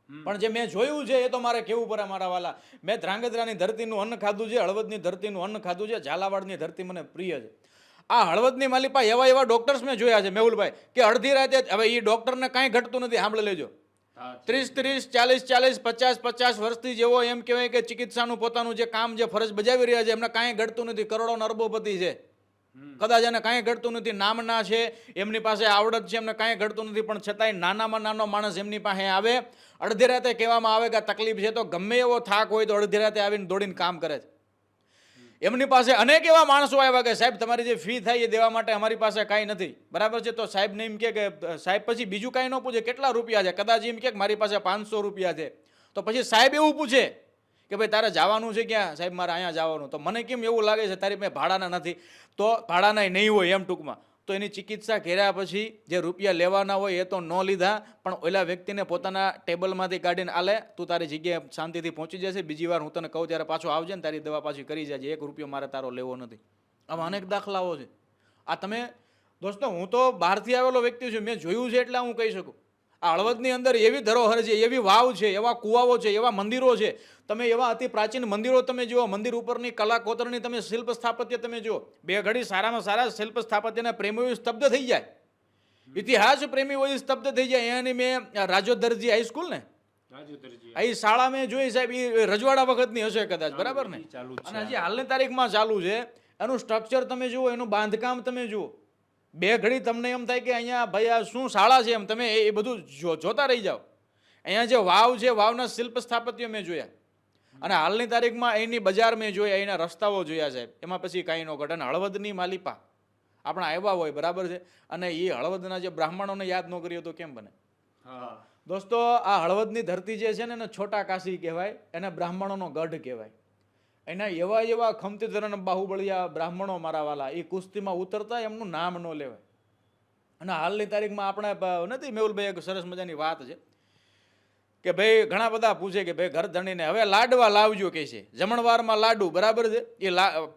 પણ જે મેં જોયું છે એ તો મારે કેવું પડે મારા વાલા. મેં ધ્રાંગધ્રાની ધરતીનું અન્ન ખાધું છે, હળવદની ધરતીનું અન્ન ખાધું છે, ઝાલાવાડની ધરતી મને પ્રિય છે. આ હળવદની માલિપા એવા ડોક્ટર્સ મેં જોયા છે મેહુલભાઈ, કે અડધી રાતે, હવે એ ડોક્ટરને કાંઈ ઘટતું નથી. સાંભળી લેજો, 30, 40, 50 વર્ષથી જેવો એમ કહેવાય કે ચિકિત્સાનું પોતાનું જે કામ જે ફરજ બજાવી રહ્યા છે એમને કાંઈ ઘટતું નથી. કરોડો અરબોપતિ છે, કદાચ એને કાંઈ ઘટતું નથી. નામના છે, એમની પાસે આવડત છે, એમને કાંઈ ઘટતું નથી. પણ છતાંય નાનામાં નાનો માણસ એમની પાસે આવે, અડધી રાતે કહેવામાં આવે કે આ તકલીફ છે, તો ગમે એવો થાક હોય તો અડધી રાતે આવીને દોડીને કામ કરે છે. એમની પાસે અનેક એવા માણસો આવ્યા કે સાહેબ તમારી જે ફી થાય એ દેવા માટે અમારી પાસે કાંઈ નથી, બરાબર છે. તો સાહેબને એમ કે સાહેબ પછી બીજું કાંઈ ન પૂછે કેટલા રૂપિયા છે, કદાચ એમ કે મારી પાસે 500 રૂપિયા છે. તો પછી સાહેબ એવું પૂછે કે ભાઈ તારે જવાનું છે ક્યાં? સાહેબ મારે અહીંયા જવાનું. તો મને કેમ એવું લાગે છે તારી પાસે ભાડાના નથી, તો ભાડાના નહીં હોય એમ ટૂંકમાં. તો એની ચિકિત્સા કર્યા પછી જે રૂપિયા લેવાના હોય એ તો ન લીધા, પણ ઓલા વ્યક્તિને પોતાના ટેબલમાંથી કાઢીને આલે, તું તારી જગ્યાએ શાંતિથી પહોંચી જશે, બીજી વાર હું તને કહું ત્યારે પાછો આવજે ને તારી દવા પાછી કરી જાય, 1 રૂપિયો મારે તારો લેવો નથી. આમાં અનેક દાખલાઓ છે. આ તમે દોસ્તો, હું તો બહારથી આવેલો વ્યક્તિ છું, મેં જોયું છે એટલે હું કહી શકું. આ હળવદની અંદર એવી ધરોહર છે, એવી વાવ છે, એવા કુવાઓ છે, એવા મંદિરો છે. તમે એવા અતિ પ્રાચીન મંદિરો તમે જુઓ, મંદિર ઉપરની કલા કોતરણી તમે શિલ્પ સ્થાપત્ય તમે જુઓ. બે ઘડી સારામાં સારા શિલ્પ સ્થાપત્યના પ્રેમીઓ સ્તબ્ધ થઈ જાય, ઇતિહાસ પ્રેમીઓ સ્તબ્ધ થઈ જાય. એની મેં રાજોદરજી હાઈસ્કૂલ ને એ શાળા મેં જોઈ સાહેબ, એ રજવાડા વખતની હશે કદાચ, બરાબર ને? અને હજી હાલની તારીખમાં ચાલુ છે. એનું સ્ટ્રક્ચર તમે જુઓ, એનું બાંધકામ તમે જુઓ. બે ઘડી તમને એમ થાય કે અહીંયા ભાઈ આ શું શાળા છે, એમ તમે એ બધું જોતા રહી જાઓ. અહીંયા જે વાવ છે, વાવના શિલ્પ સ્થાપત્યો મેં જોયા. અને હાલની તારીખમાં એની બજાર મેં જોયા, એના રસ્તાઓ જોયા સાહેબ. એમાં પછી કાંઈ ન ઘટે. અને હળવદની માલિપા આપણા આવ્યા હોય, બરાબર છે, અને એ હળવદના જે બ્રાહ્મણોને યાદ ન કરીએ તો કેમ બને? દોસ્તો, આ હળવદની ધરતી જે છે ને એને છોટા કાશી કહેવાય, એને બ્રાહ્મણોનો ગઢ કહેવાય. એના એવા ખમતી ધરણ બાહુબળિયા બ્રાહ્મણો મારા વાલા, એ કુસ્તીમાં ઉતરતા એમનું નામ ન લેવાય. અને હાલની તારીખમાં આપણે નથી મેહુલભાઈ, એક સરસ મજાની વાત છે કે ભાઈ ઘણા બધા પૂછે કે ભાઈ ઘર ધણીને હવે લાડવા લાવજો કે છે, જમણવારમાં લાડુ, બરાબર છે. એ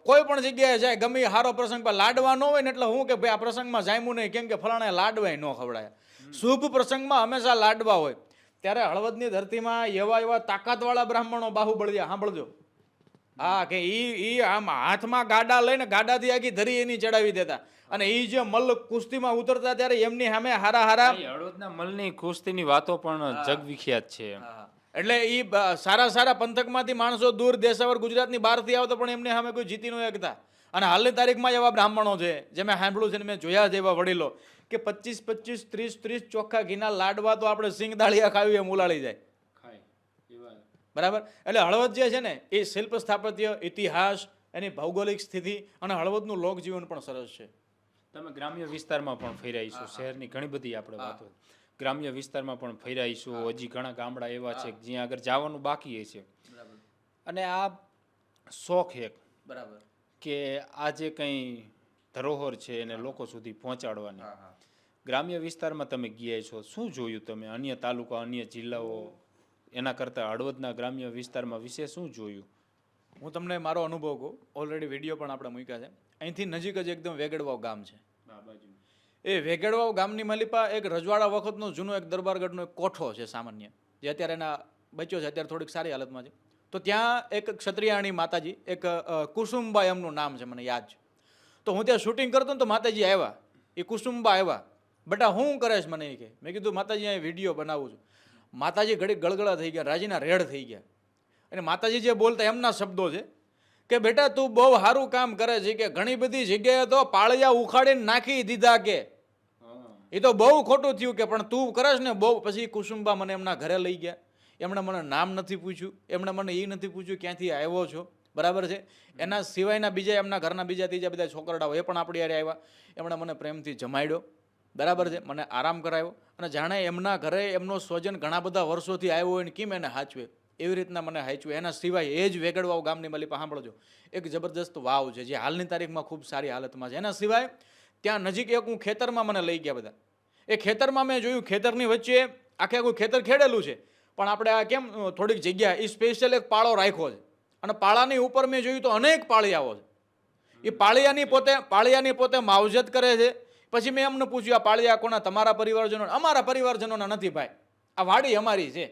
કોઈ પણ જગ્યાએ જાય, ગમે એ સારો પ્રસંગ પર લાડવા ન હોય ને એટલે હું કે ભાઈ આ પ્રસંગમાં જામ્યું નહીં, કેમ કે ફલાણા લાડવા ન ખવડાયા. શુભ પ્રસંગમાં હંમેશા લાડવા હોય. ત્યારે હળવદની ધરતીમાં એવા તાકાતવાળા બ્રાહ્મણો બાહુબળિયા, સાંભળજો, હા, કે ઈ આમ હાથમાં ગાડા લઈને ગાડાથી આખી ધરી એની ચડાવી દેતા. અને ઈ જે મલ્લ કુસ્તીમાં ઉતરતા ત્યારે એમની સામે હારા હળવદના મલની કુસ્તીની વાતો પણ જગવિખ્યાત છે. એટલે ઈ સારા પંથકમાંથી માણસો દૂર દેશાવર ગુજરાતની બહારથી આવતો પણ એમની સામે કોઈ જીતી ન શકતા. અને હાલની તારીખમાં એવા બ્રાહ્મણો છે જે મેં સાંભળ્યું છે ને મેં જોયા છે, એવા વડીલો કે 25, 30 ચોખ્ખા ઘીના લાડવા તો આપણે સિંગ દાળિયા ખાવી એમ ઉલાળી જાય, બરાબર. એટલે હળવદ જે છે ને એ શિલ્પ સ્થાપત્ય, ઇતિહાસ, એની ભૌગોલિક સ્થિતિ અને હળવદનું લોકજીવન પણ સરસ છે. તમે ગ્રામ્ય વિસ્તારમાં પણ ફેરાઈશું, શહેરની ઘણી બધી આપણે વાતો, ગ્રામ્ય વિસ્તારમાં પણ ફેરાઈશું. હજી ઘણા ગામડા એવા છે જ્યાં આગળ જવાનું બાકી છે. અને આ શોખ એક, બરાબર, કે આ જે કંઈ ધરોહર છે એને લોકો સુધી પહોંચાડવાની. ગ્રામ્ય વિસ્તારમાં તમે ગયા છો, શું જોયું તમે? અન્ય તાલુકા, અન્ય જિલ્લાઓ એના કરતાં હળવદના ગ્રામ્ય વિસ્તારમાં વિશે શું જોયું? હું તમને મારો અનુભવ કહું. ઓલરેડી વિડીયો પણ આપણે મૂક્યા છે. અહીંથી નજીક જ એકદમ વેગડવાવ ગામ છે. એ વેગડવાવ ગામની માલિપા એક રજવાડા વખતનો જૂનો એક દરબારગઢનો એક કોઠો છે સામાન્ય, જે અત્યારે એના બચ્યો છે, અત્યારે થોડીક સારી હાલતમાં છે. તો ત્યાં એક ક્ષત્રિયાણી માતાજી, એક કુસુમબા એમનું નામ છે, મને યાદ છે. તો હું ત્યાં શૂટિંગ કરતો ને તો માતાજી આવ્યા, એ કુસુમબા આવ્યા. બેટા હું કરે છે મને એ કહે. મેં કીધું માતાજી અહીં વિડીયો બનાવું છું. માતાજી ઘડી ગળગળા થઈ ગયા, રાજીના રેડ થઈ ગયા. અને માતાજી જે બોલતા એમના શબ્દો છે કે બેટા તું બહુ સારું કામ કરે છે, કે ઘણી બધી જગ્યાએ તો પાળિયા ઉખાડીને નાખી દીધા, કે એ તો બહુ ખોટું થયું, કે પણ તું કરસ ને બહુ. પછી કુસુમબા મને એમના ઘરે લઈ ગયા. એમણે મને નામ નથી પૂછ્યું, એમણે મને એ નથી પૂછ્યું ક્યાંથી આવ્યો છો, બરાબર છે. એના સિવાયના બીજા એમના ઘરના બીજા ત્રીજા બધા છોકરડાઓ એ પણ આપણી યારે આવ્યા. એમણે મને પ્રેમથી જમાડ્યો, બરાબર છે, મને આરામ કરાવ્યો અને જાણે એમના ઘરે એમનો સ્વજન ઘણા બધા વર્ષોથી આવ્યો હોય ને કેમ એને હાચવે એવી રીતના મને હાચવે. એના સિવાય એ જ વેગડવાવ ગામની માલિપા સાંભળજો, એક જબરદસ્ત વાવ છે જે હાલની તારીખમાં ખૂબ સારી હાલતમાં છે. એના સિવાય ત્યાં નજીક એક હું ખેતરમાં મને લઈ ગયા બધા. એ ખેતરમાં મેં જોયું ખેતરની વચ્ચે આખે આખું ખેતર ખેડેલું છે પણ આપણે આ કેમ થોડીક જગ્યા એ સ્પેશિયલ એક પાળો રાખ્યો છે અને પાળાની ઉપર મેં જોયું તો અનેક પાળિયાઓ છે. એ પાળિયાની પોતે માવજત કરે છે. પછી મેં એમને પૂછ્યું આ પાળિયા કોના, તમારા પરિવારજનો? અમારા પરિવારજનોના નથી ભાઈ, આ વાડી અમારી છે.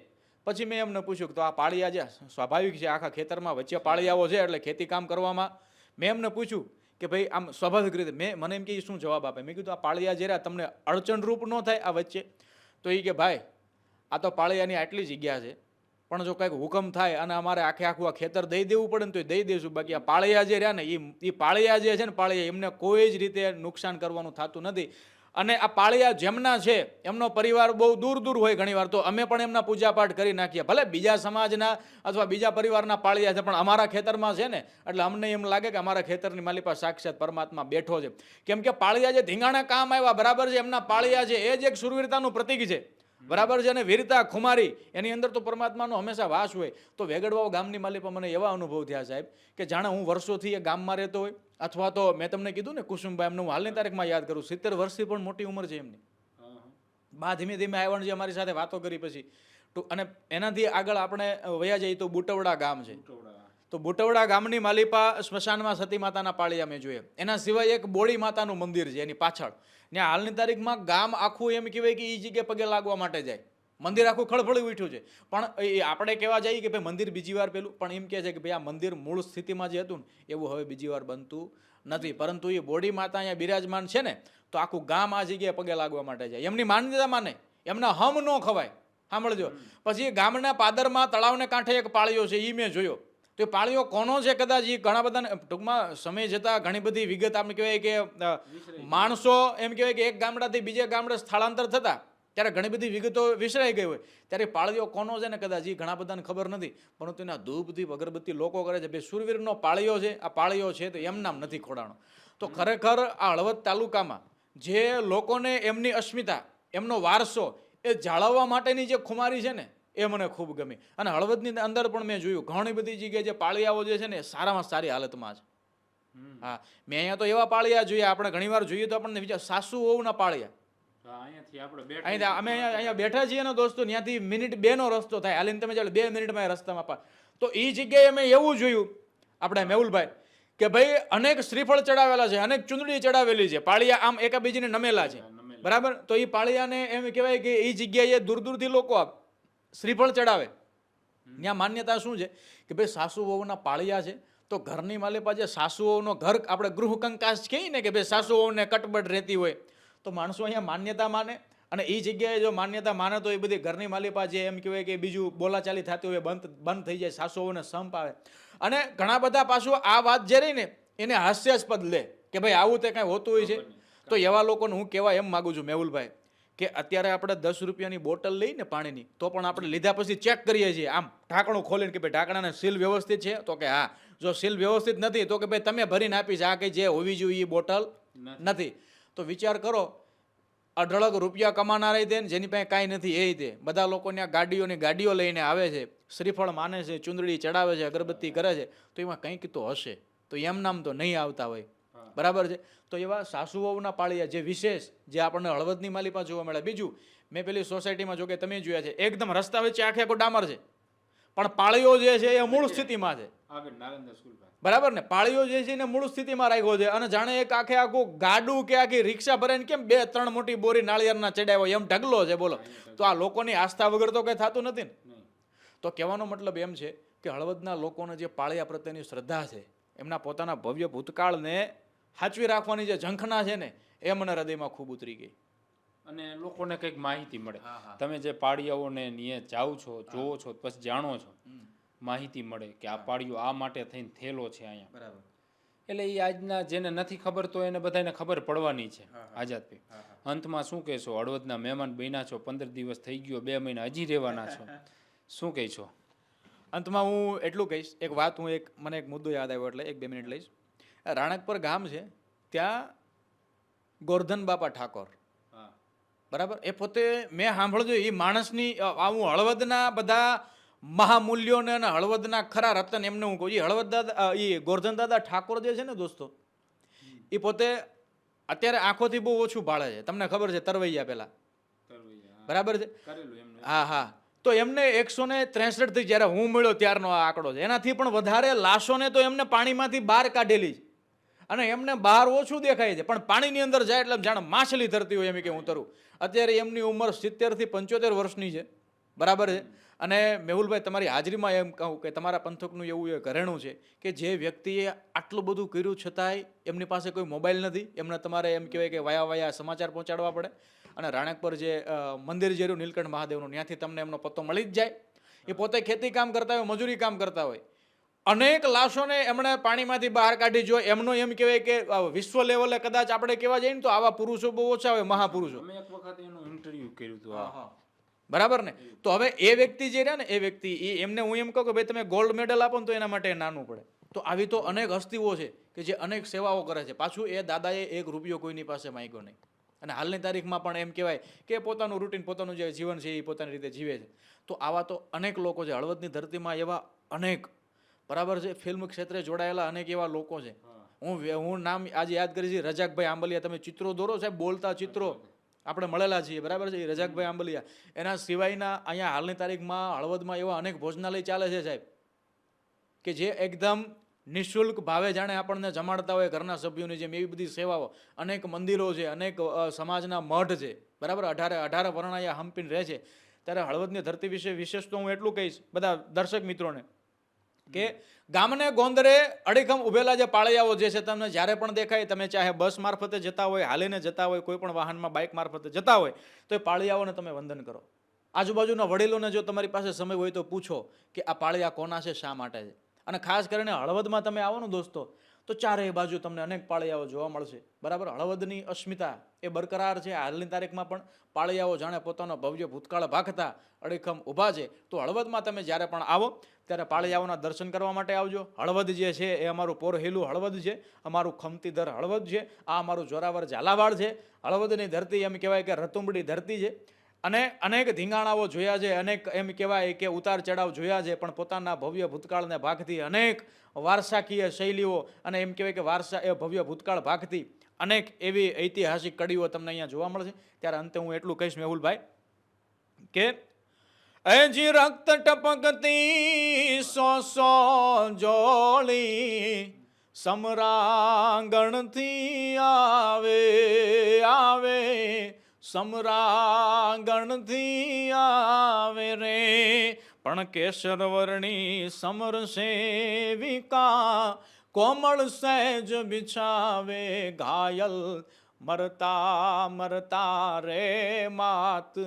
પછી મેં એમને પૂછ્યું કે તો આ પાળિયા જે સ્વાભાવિક છે આખા ખેતરમાં વચ્ચે પાળિયાઓ છે એટલે ખેતી કામ કરવામાં, મેં એમને પૂછ્યું કે ભાઈ આમ સ્વાભાવિક રીતે મને એમ કે શું જવાબ આપે. મેં કીધું આ પાળિયા જરા તમને અડચણરૂપ ન થાય આ વચ્ચે? તો એ કે ભાઈ આ તો પાળિયાની આટલી જગ્યા છે પણ જો કંઈક હુકમ થાય અને અમારે આખે આખું આ ખેતર દઈ દેવું પડે ને તો દઈ દઈશું. બાકી આ પાળિયા જે રહ્યા ને એ પાળિયા જે છે ને પાળિયા એમને કોઈ જ રીતે નુકસાન કરવાનું થતું નથી. અને આ પાળિયા જેમના છે એમનો પરિવાર બહુ દૂર દૂર હોય ઘણીવાર, તો અમે પણ એમના પૂજાપાઠ કરી નાખીએ. ભલે બીજા સમાજના અથવા બીજા પરિવારના પાળિયા છે પણ અમારા ખેતરમાં છે ને એટલે અમને એમ લાગે કે અમારા ખેતરની માલિપા સાક્ષાત પરમાત્મા બેઠો છે. કેમ કે પાળિયા જે ધીંગાણા કામ આવ્યા બરાબર છે, એમના પાળિયા છે એ જ એક શૂરવીરતાનું પ્રતીક છે બરાબર છે. અને વીરતા ખુમારી એની અંદર તો પરમાત્માનો હંમેશા વાસ હોય. તો વેગડવાવ ગામની માલિપા મને એવા અનુભવ થયા સાહેબ કે જાણે હું વર્ષોથી એ ગામમાં રહેતો હોય. અથવા તો મેં તમને કીધું ને કુસુમભાઈ એમને હું હાલની તારીખમાં યાદ કરું, 70 વર્ષથી પણ મોટી ઉંમર છે એમની. બા ધીમે ધીમે આવ્યા છે અમારી સાથે વાતો કરી પછી અને એનાથી આગળ આપણે વયા જઈએ તો બુટવડા ગામ છે. તો બુટવડા ગામની માલિપા સ્મશાનમાં સતી માતાના પાળિયા મેં જોઈએ. એના સિવાય એક બોળી માતાનું મંદિર છે એની પાછળ. ત્યાં હાલની તારીખમાં ગામ આખું એમ કહેવાય કે એ જગ્યાએ પગે લાગવા માટે જાય. મંદિર આખું ખળભળી ઉઠ્યું છે. પણ એ આપણે કહેવા જઈએ કે ભાઈ મંદિર બીજી વાર પેલું પણ એમ કહે છે કે ભાઈ આ મંદિર મૂળ સ્થિતિમાં જે હતું ને એવું હવે બીજી વાર બનતું નથી. પરંતુ એ બોડી માતા અહીંયા બિરાજમાન છે ને તો આખું ગામ આ જગ્યાએ પગે લાગવા માટે જાય. એમની માન્યતા માને, એમના હમ ન ખવાય. સાંભળજો. પછી ગામના પાદરમાં તળાવને કાંઠે એક પાળિયો છે એ મેં જોયો. તો એ પાળિયો કોનો છે કદાચ એ ઘણા બધા ટૂંકમાં સમય જતાં ઘણી બધી વિગત આપણે કહેવાય કે માણસો એમ કહેવાય કે એક ગામડાથી બીજે ગામડે સ્થળાંતર થતા ત્યારે ઘણી બધી વિગતો વિસરાઈ ગઈ હોય. ત્યારે પાળિયો કોનો છે ને કદાચ એ ઘણા બધાને ખબર નથી. પરંતુ એના ધૂપદીપ અગરબત્તી લોકો કરે છે. ભાઈ શૂરવીરનો પાળિયો છે, આ પાળિયો છે તો એમ નામ નથી ખોડાણો. તો ખરેખર આ હળવદ તાલુકામાં જે લોકોને એમની અસ્મિતા એમનો વારસો એ જાળવવા માટેની જે ખુમારી છે ને એ મને ખૂબ ગમી. અને હળવદની અંદર પણ મેં જોયું ઘણી બધી જગ્યાએ જે પાળિયાઓ જે છે ને સારામાં સારી હાલતમાં છે. હા, મેં અહીંયા તો એવા પાળિયા જોયા આપણે ઘણીવાર જોઈએ તો આપણને વિચાર સાસુ વહુના પાળિયા. અમે અહીંયા બેઠા છીએ ને દોસ્તો, ત્યાંથી મિનિટ 2 નો રસ્તો થાય. હાલીને તમે ચાલો 2 મિનિટમાં રસ્તામાં તો એ જગ્યાએ મેં એવું જોયું આપણે મેહુલભાઈ કે ભાઈ અનેક શ્રીફળ ચડાવેલા છે, અનેક ચૂંદડી ચડાવેલી છે, પાળિયા આમ એકાબીજીને નમેલા છે બરાબર. તો એ પાળિયાને એમ કહેવાય કે એ જગ્યાએ દૂર દૂરથી લોકો શ્રીફળ ચડાવે. ત્યાં માન્યતા શું છે કે ભાઈ સાસુ વહુના પાળિયા છે તો ઘરની માલિપા જે સાસુ વહુનો ઘર આપણે ગૃહ કંકાસ કહીએ ને કે ભાઈ સાસુ વહુને કટબટ રહેતી હોય તો માણસો અહીંયા માન્યતા માને. અને એ જગ્યાએ જો માન્યતા માને તો એ બધી ઘરની માલિપા જે એમ કહેવાય કે બીજું બોલાચાલી થતી હોય બંધ થઈ જાય, સાસુ વહુને સંપ આવે. અને ઘણા બધા પાછું આ વાત જે રહી ને એને હાસ્યાસ્પદ લે કે ભાઈ આવું તે કાંઈ હોતું હોય છે. તો એવા લોકોને હું કહેવા એમ માગું છું મેહુલભાઈ કે અત્યારે આપણે 10 રૂપિયાની બોટલ લઈને પાણીની તો પણ આપણે લીધા પછી ચેક કરીએ છીએ આમ ઢાંકણું ખોલીને કે ભાઈ ઢાંકણાને સીલ વ્યવસ્થિત છે તો કે હા. જો સીલ વ્યવસ્થિત નથી તો કે ભાઈ તમે ભરીને આપીશ, આ કે જે હોવી જોઈએ એ બોટલ નથી. તો વિચાર કરો અઢળક રૂપિયા કમાનારા દે ને જેની પાસે કાંઈ નથી એ રીતે બધા લોકો ત્યાં ગાડીઓ લઈને આવે છે, શ્રીફળ માને છે, ચૂંદડી ચડાવે છે, અગરબત્તી કરે છે. તો એમાં કંઈક તો હશે, તો એમ નામ તો નહીં આવતા હોય બરાબર છે. તો એવા સાસુ વહુના પાળિયા જે વિશેષ જે આપણને હળવદની માલિપા જોવા મળે. બીજું મેં પેલી સોસાયટીમાં જો કે તમે જોયા છે એકદમ રસ્તા વચ્ચે આખે આખો ડામર છે પણ પાળિયો જે છે એ મૂળ સ્થિતિમાં છે બરાબર ને. પાળિયો જે છે એને મૂળ સ્થિતિમાં રાખ્યો છે અને જાણે એક આખે આખું ગાડું કે આખી રિક્ષા ભરાઈને કેમ 2-3 મોટી બોરી નાળિયેરના ચડાવ્યો એમ ઢગલો છે બોલો. તો આ લોકોની આસ્થા વગર તો કંઈ થતું નથી ને. તો કહેવાનો મતલબ એમ છે કે હળવદના લોકોને જે પાળિયા પ્રત્યેની શ્રદ્ધા છે એમના પોતાના ભવ્ય ભૂતકાળને સાચવી રાખવાની જે ઝંખના છે ને એ મને હૃદયમાં ખૂબ ઉતરી ગઈ. અને લોકોને કંઈક માહિતી મળે. તમે જે પાળિયાઓને નિયે જાઓ છો, જોવો છો, પછી જાણો છો, માહિતી મળે કે આ પાળિયો આ માટે થઈને થેલો છે અહીંયા બરાબર. એટલે એ આજના જેને નથી ખબર તો એને બધાને ખબર પડવાની છે આઝાદભાઈ. અંતમાં શું કહેશો? હળવદના મહેમાન બન્યા છો, 15 દિવસ થઈ ગયો, 2 મહિના હજી રહેવાના છો, શું કહેશો? અંતમાં હું એટલું કહીશ એક વાત, મને એક મુદ્દો યાદ આવ્યો એટલે 1-2 મિનિટ લઈશ. રાણકપર ગામ છે ત્યાં ગોરધન બાપા ઠાકોર બરાબર. એ પોતે મેં સાંભળજો એ માણસની આવું હળવદના બધા મહામૂલ્યોને અને હળવદના ખરા રતન એમને હું કહું. એ હળવદ દાદા એ ગોરધન દાદા ઠાકોર જે છે ને દોસ્તો, એ પોતે અત્યારે આંખોથી બહુ ઓછું ભાળે છે. તમને ખબર છે તરવૈયા પેલા, બરાબર છે. હા હા. તો એમને 163 થી જ્યારે હું મળ્યો ત્યારનો આ આંકડો છે. એનાથી પણ વધારે લાશોને તો એમને પાણીમાંથી બહાર કાઢેલી છે. અને એમને બહાર ઓછું દેખાય છે, પણ પાણીની અંદર જાય એટલે જાણે માછલી તરતી હોય એમ કે હું તરું. અત્યારે એમની ઉંમર 70 થી 75 વર્ષની છે, બરાબર છે. અને મેહુલભાઈ, તમારી હાજરીમાં એમ કહું કે તમારા પંથકનું એવું એક ઘરેણું છે કે જે વ્યક્તિએ આટલું બધું કર્યું છતાંય એમની પાસે કોઈ મોબાઈલ નથી. એમને તમારે એમ કહેવાય કે વાયા વાયા સમાચાર પહોંચાડવા પડે. અને રાણેક પર જે મંદિર જે રહ્યું નીલકંઠ મહાદેવનું, ત્યાંથી તમને એમનો પત્તો મળી જ જાય. એ પોતે ખેતી કામ કરતા હોય, મજૂરી કામ કરતા હોય. અનેક લાશોને એમણે પાણીમાંથી બહાર કાઢી. જો એમનો એમ કહેવાય કે વિશ્વ લેવલે કદાચ આપણે કહેવા જઈએ ને તો આવા પુરુષો બહુ ઓછા હોય, મહાપુરુષો. અમે એક વખત એનું ઇન્ટરવ્યુ કર્યું હતું. બરાબર ને. તો હવે એ વ્યક્તિ જે રહ્યા ને, એ વ્યક્તિ એમને હું એમ કહું કે ભાઈ તમે ગોલ્ડ મેડલ આપો ને તો એના માટે નાનું પડે. તો આવી તો અનેક હસ્તીઓ છે કે જે અનેક સેવાઓ કરે છે. પાછું એ દાદાએ 1 રૂપિયો કોઈની પાસે માંગ્યો નહીં. અને હાલની તારીખમાં પણ એમ કહેવાય કે પોતાનું રૂટીન, પોતાનું જે જીવન છે એ પોતાની રીતે જીવે છે. તો આવા તો અનેક લોકો છે હળવદની ધરતીમાં, એવા અનેક, બરાબર છે, ફિલ્મ ક્ષેત્રે જોડાયેલા અનેક એવા લોકો છે. હું નામ આજે યાદ કરી છે, રજાકભાઈ આંબલિયા. તમે ચિત્રો દોરો સાહેબ, બોલતા ચિત્રો આપણે મળેલા છીએ, બરાબર છે. એ રજાકભાઈ આંબલિયા. એના સિવાયના અહીંયા હાલની તારીખમાં હળવદમાં એવા અનેક ભોજનાલય ચાલે છે સાહેબ, કે જે એકદમ નિઃશુલ્ક ભાવે જાણે આપણને જમાડતા હોય ઘરના સભ્યોની જેમ. એવી બધી સેવાઓ, અનેક મંદિરો છે, અનેક સમાજના મઠ છે, બરાબર. 18 વર્ણાયા હંપીને રહે છે. ત્યારે હળવદની ધરતી વિશે વિશેષ તો હું એટલું કહીશ બધા દર્શક મિત્રોને કે ગામને ગોંદરે અડીખમ ઉભેલા જે પાળિયાઓ જે છે, તમને જ્યારે પણ દેખાય, તમે ચાહે બસ મારફતે જતા હોય, હાલીને જતા હોય, કોઈ પણ વાહનમાં બાઇક મારફતે જતા હોય, તો એ પાળિયાઓને તમે વંદન કરો. આજુબાજુના વડીલોને જો તમારી પાસે સમય હોય તો પૂછો કે આ પાળિયા કોના છે, શા માટે છે. અને ખાસ કરીને હળવદમાં તમે આવો ને દોસ્તો, તો ચારેય બાજુ તમને અનેક પાળિયાઓ જોવા મળશે, બરાબર. હળવદની અસ્મિતા એ બરકરાર છે. હાલની તારીખમાં પણ પાળિયાઓ જાણે પોતાનો ભવ્ય ભૂતકાળ ભાખતા અડીખમ ઊભા છે. તો હળવદમાં તમે જ્યારે પણ આવો ત્યારે પાળિયાઓના દર્શન કરવા માટે આવજો. હળવદ જે છે એ અમારું પોરહેલું હળવદ છે, અમારું ખમતીદર હળવદ છે, આ અમારું જોરાવર ઝાલાવાડ છે. હળવદની ધરતી એમ કહેવાય કે રતુંબડી ધરતી છે. અને અનેક ધીંગાણાઓ જોયા છે, અનેક એમ કહેવાય કે ઉતાર ચડાવ જોયા છે, પણ પોતાના ભવ્ય ભૂતકાળને ભાગતી અનેક વારસાકીય શૈલીઓ અને એમ કહેવાય કે વારસા એ ભવ્ય ભૂતકાળ ભાગતી અનેક એવી ઐતિહાસિક કડીઓ તમને અહીંયા જોવા મળશે. ત્યારે અંતે હું એટલું કહીશ મેહુલભાઈ કે એજી રક્ત ટપકતી 100 જોડી સમરાંગણથી આવે સમરાંગણથી આવે રે, પણ કેસરવર્ણી સમર સેવિકા કોમળ સહેજ બિછાવે ઘાયલ મરતા મરતા રે માત